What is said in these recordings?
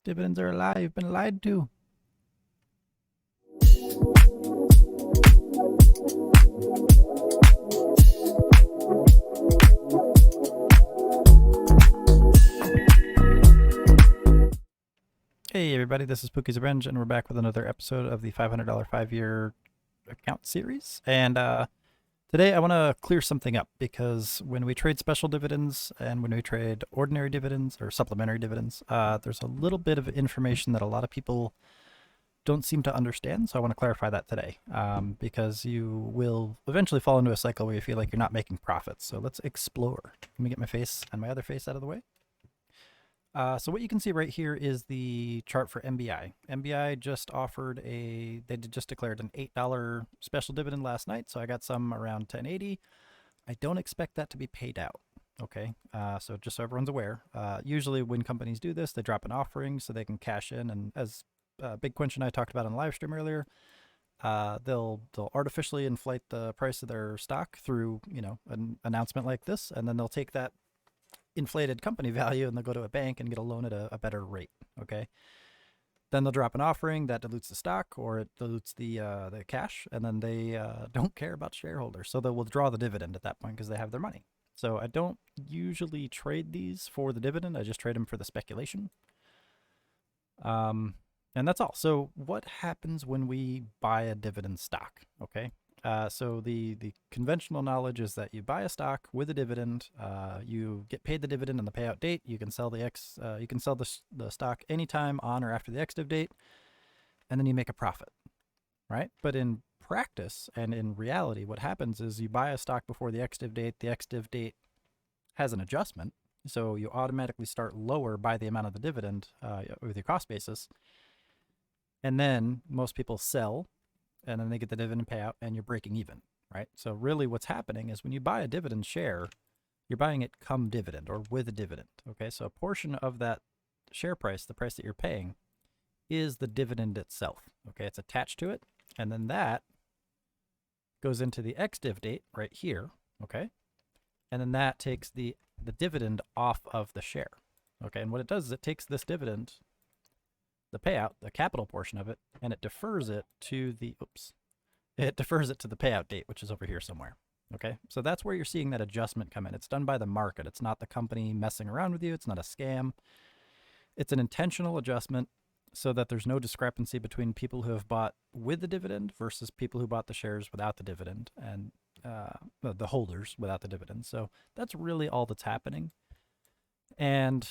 Dividends are a lie. You've been lied to. Hey everybody, this is Pookie's Revenge, and we're back with another episode of the $500 5-year account series. And today I want to clear something up, because when we trade special dividends and when we trade ordinary dividends or supplementary dividends, there's a little bit of information that a lot of people don't seem to understand. So I want to clarify that today, because you will eventually fall into a cycle where you feel like you're not making profits. So let's explore. Let me get my face and my other face out of the way. So what you can see right here is the chart for MBI. MBI just offered they just declared an $8 special dividend last night. So I got some around 10.80. I don't expect that to be paid out. Okay. So just so everyone's aware, usually when companies do this, they drop an offering so they can cash in. And as Big Quinch and I talked about on the live stream earlier, they'll artificially inflate the price of their stock through, an announcement like this. And then they'll take that inflated company value and they'll go to a bank and get a loan at a better rate. Okay. Then they'll drop an offering that dilutes the stock, or it dilutes the cash, and then they don't care about shareholders. So they'll withdraw the dividend at that point because they have their money. So I don't usually trade these for the dividend. I just trade them for the speculation. And that's all. So what happens when we buy a dividend stock? Okay. So the conventional knowledge is that you buy a stock with a dividend, you get paid the dividend on the payout date. You can sell the stock anytime on or after the ex-div date, and then you make a profit, right? But in practice and in reality, what happens is you buy a stock before the ex-div date. The ex-div date has an adjustment, so you automatically start lower by the amount of the dividend with your cost basis, and then most people sell, and then they get the dividend payout, and you're breaking even, right? So really what's happening is when you buy a dividend share, you're buying it come dividend or with a dividend, okay? So a portion of that share price, the price that you're paying, is the dividend itself, okay? It's attached to it, and then that goes into the ex-div date right here, okay? And then that takes the dividend off of the share, okay? And what it does is it takes this dividend, the payout, the capital portion of it, and it defers it to the payout date, which is over here somewhere. Okay, so that's where you're seeing that adjustment come in. It's done by the market. It's not the company messing around with you. It's not a scam. It's an intentional adjustment so that there's no discrepancy between people who have bought with the dividend versus people who bought the shares without the dividend, and the holders without the dividend. So that's really all that's happening. And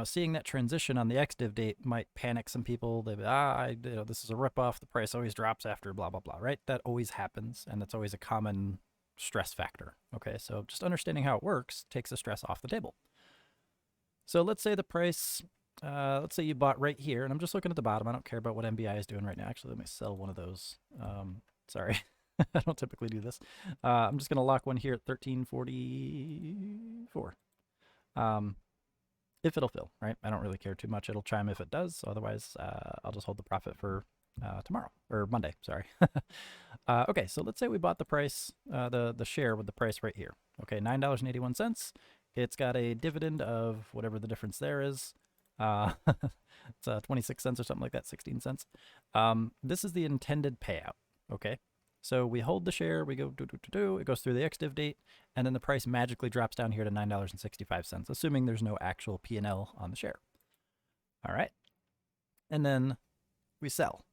seeing that transition on the ex-div date might panic some people. They this is a ripoff. The price always drops after blah, blah, blah, right? That always happens, and that's always a common stress factor. Okay, so just understanding how it works takes the stress off the table. So let's say the price, let's say you bought right here, and I'm just looking at the bottom. I don't care about what MBI is doing right now. Actually, let me sell one of those. Sorry, I don't typically do this. I'm just going to lock one here at 1344. If it'll fill, right? I don't really care too much. It'll chime if it does. Otherwise, I'll just hold the profit for tomorrow or Monday. Sorry. Okay, so let's say we bought the price, the share with the price right here. Okay, $9.81. It's got a dividend of whatever the difference there is. It's 26 cents or something like that, 16 cents. This is the intended payout. Okay. So we hold the share, we go it goes through the ex-div date, and then the price magically drops down here to $9.65, assuming there's no actual P&L on the share. All right. And then we sell,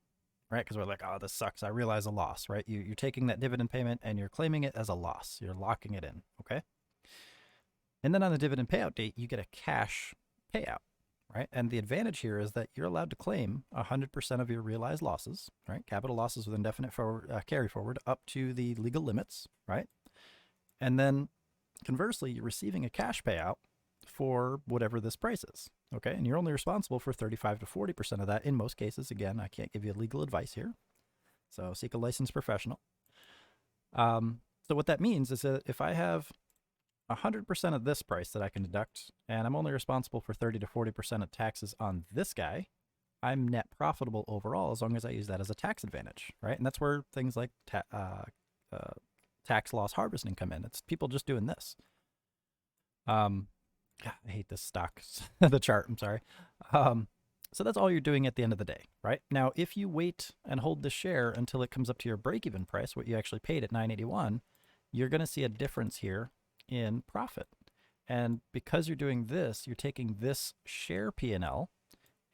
right? Because we're like, oh, this sucks. I realize a loss, right? You're taking that dividend payment and you're claiming it as a loss. You're locking it in, okay? And then on the dividend payout date, you get a cash payout, right? And the advantage here is that you're allowed to claim 100% of your realized losses, right? Capital losses with indefinite carry forward up to the legal limits, right? And then conversely, you're receiving a cash payout for whatever this price is, okay? And you're only responsible for 35 to 40% of that in most cases. Again, I can't give you legal advice here, so seek a licensed professional. So what that means is that if I have 100% of this price that I can deduct, and I'm only responsible for 30 to 40% of taxes on this guy, I'm net profitable overall as long as I use that as a tax advantage, right? And that's where things like tax loss harvesting come in. It's people just doing this. I hate this stock, the chart, I'm sorry. So that's all you're doing at the end of the day, right? Now, if you wait and hold the share until it comes up to your break-even price, what you actually paid at 981, you're going to see a difference here in profit. And because you're doing this, you're taking this share P&L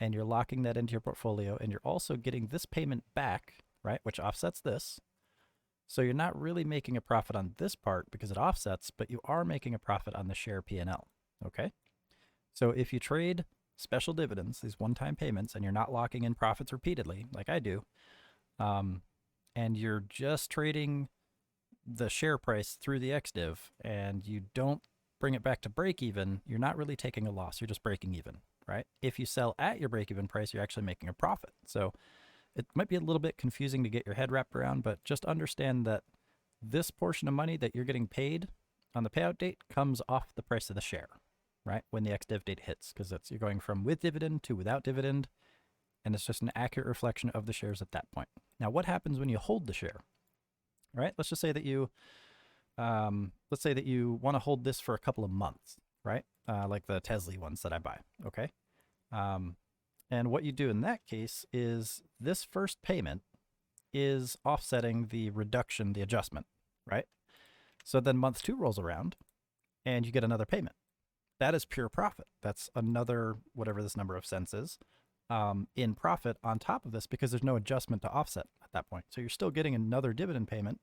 and you're locking that into your portfolio, and you're also getting this payment back, right, which offsets this. So you're not really making a profit on this part because it offsets, but you are making a profit on the share P&L, okay? So if you trade special dividends, these one-time payments, and you're not locking in profits repeatedly, like I do, and you're just trading the share price through the XDiv, and you don't bring it back to break even, you're not really taking a loss. You're just breaking even, right? If you sell at your break even price, you're actually making a profit. So it might be a little bit confusing to get your head wrapped around, but just understand that this portion of money that you're getting paid on the payout date comes off the price of the share, right? When the XDiv date hits, because you're going from with dividend to without dividend, and it's just an accurate reflection of the shares at that point. Now, what happens when you hold the share, right? Let's just say that you want to hold this for a couple of months, right? Like the Tesla ones that I buy, okay? And what you do in that case is this first payment is offsetting the reduction, the adjustment, right? So then month 2 rolls around and you get another payment. That is pure profit. That's another, whatever this number of cents is, in profit on top of this, because there's no adjustment to offset at that point. So you're still getting another dividend payment,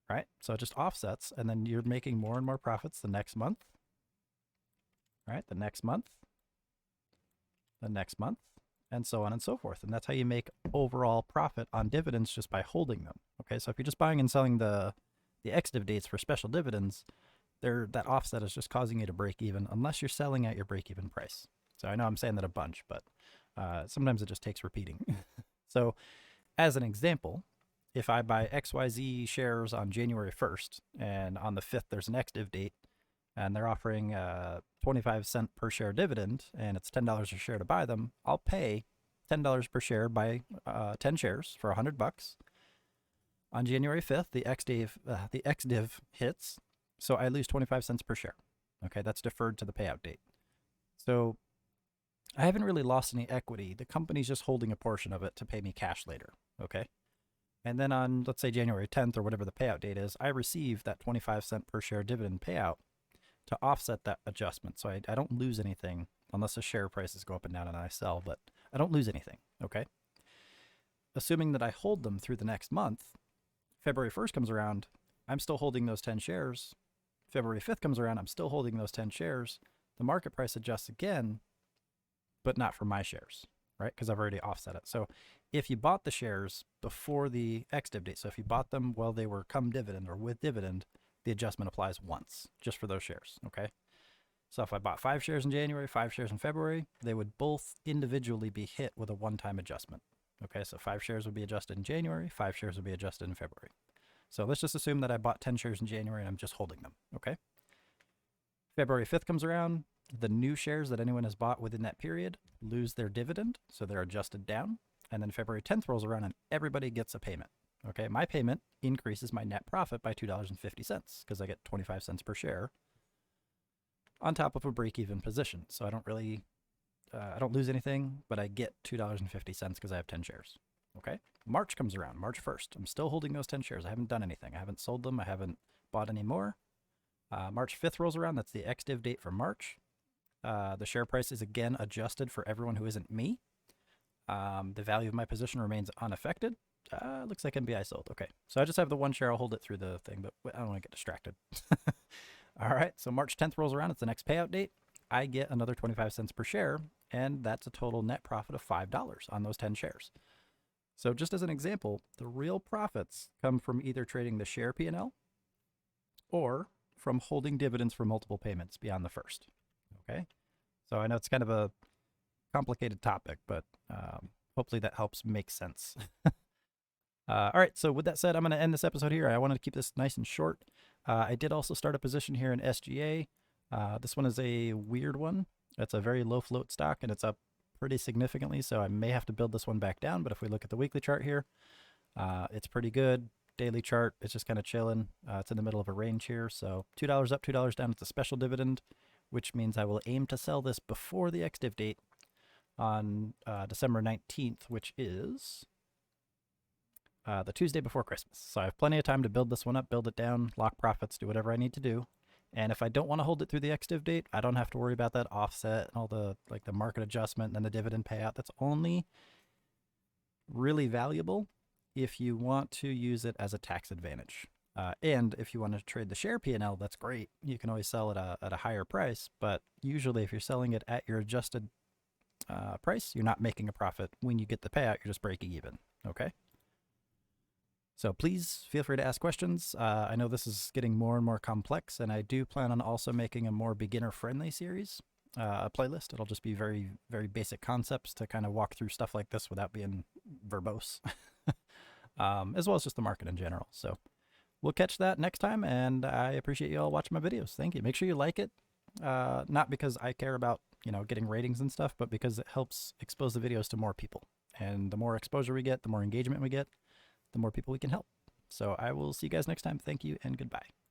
right? So it just offsets, and then you're making more and more profits the next month, right? The next month, the next month, and so on and so forth. And that's how you make overall profit on dividends, just by holding them. Okay, so if you're just buying and selling the XDiv dates for special dividends, that offset is just causing you to break even, unless you're selling at your break even price. So I know I'm saying that a bunch, but sometimes it just takes repeating. So as an example, if I buy XYZ shares on January 1st, and on the 5th there's an XDiv date, and they're offering 25-cent per share dividend, and it's $10 a share to buy them, I'll pay $10 per share, buy 10 shares for $100. On January 5th, the XDiv hits, so I lose 25 cents per share. Okay, that's deferred to the payout date. So I haven't really lost any equity. The company's just holding a portion of it to pay me cash later. Okay. And then on, let's say, January 10th or whatever the payout date is, I receive that 25-cent per share dividend payout to offset that adjustment. So I don't lose anything, unless the share prices go up and down and I sell, but I don't lose anything. Okay. Assuming that I hold them through the next month, February 1st comes around, I'm still holding those 10 shares. February 5th comes around, I'm still holding those 10 shares. The market price adjusts again, but not for my shares, right? Because I've already offset it. So if you bought the shares before the XDiv date, so if you bought them while they were come dividend or with dividend, the adjustment applies once, just for those shares, okay? So if I bought 5 shares in January, 5 shares in February, they would both individually be hit with a one-time adjustment. Okay, so 5 shares would be adjusted in January, 5 shares would be adjusted in February. So let's just assume that I bought 10 shares in January and I'm just holding them, okay? February 5th comes around, the new shares that anyone has bought within that period lose their dividend, so they're adjusted down. And then February 10th rolls around and everybody gets a payment. Okay, my payment increases my net profit by $2.50 because I get 25 cents per share on top of a break-even position. So I don't really, I don't lose anything, but I get $2.50 because I have 10 shares. Okay, March comes around, March 1st. I'm still holding those 10 shares. I haven't done anything. I haven't sold them. I haven't bought any more. March 5th rolls around. That's the XDiv date for March. The share price is again adjusted for everyone who isn't me. The value of my position remains unaffected. Looks like NBI sold. Okay, so I just have the one share. I'll hold it through the thing, but I don't want to get distracted. All right, so March 10th rolls around. It's the next payout date. I get another 25 cents per share, and that's a total net profit of $5 on those 10 shares. So just as an example, the real profits come from either trading the share P&L or from holding dividends for multiple payments beyond the first. Okay, so I know it's kind of a complicated topic, but hopefully that helps make sense. All right, so with that said, I'm going to end this episode here. I wanted to keep this nice and short. I did also start a position here in SGA. This one is a weird one. It's a very low float stock, and it's up pretty significantly, so I may have to build this one back down. But if we look at the weekly chart here, it's pretty good. Daily chart, it's just kind of chilling. It's in the middle of a range here, so $2 up, $2 down. It's a special dividend, which means I will aim to sell this before the XDiv date. on December 19th, which is the Tuesday before Christmas. So I have plenty of time to build this one up, build it down, lock profits, do whatever I need to do. And if I don't want to hold it through the ex-div date, I don't have to worry about that offset and all the like the market adjustment and the dividend payout. That's only really valuable if you want to use it as a tax advantage. And if you want to trade the share P&L, that's great. You can always sell it at a higher price, but usually if you're selling it at your adjusted price, you're not making a profit. When you get the payout, you're just breaking even, okay? So please feel free to ask questions. I know this is getting more and more complex, and I do plan on also making a more beginner-friendly series, a playlist. It'll just be very, very basic concepts to kind of walk through stuff like this without being verbose, as well as just the market in general. So we'll catch that next time, and I appreciate you all watching my videos. Thank you. Make sure you like it, not because I care about, getting ratings and stuff, but because it helps expose the videos to more people. And the more exposure we get, the more engagement we get, the more people we can help. So I will see you guys next time. Thank you and goodbye.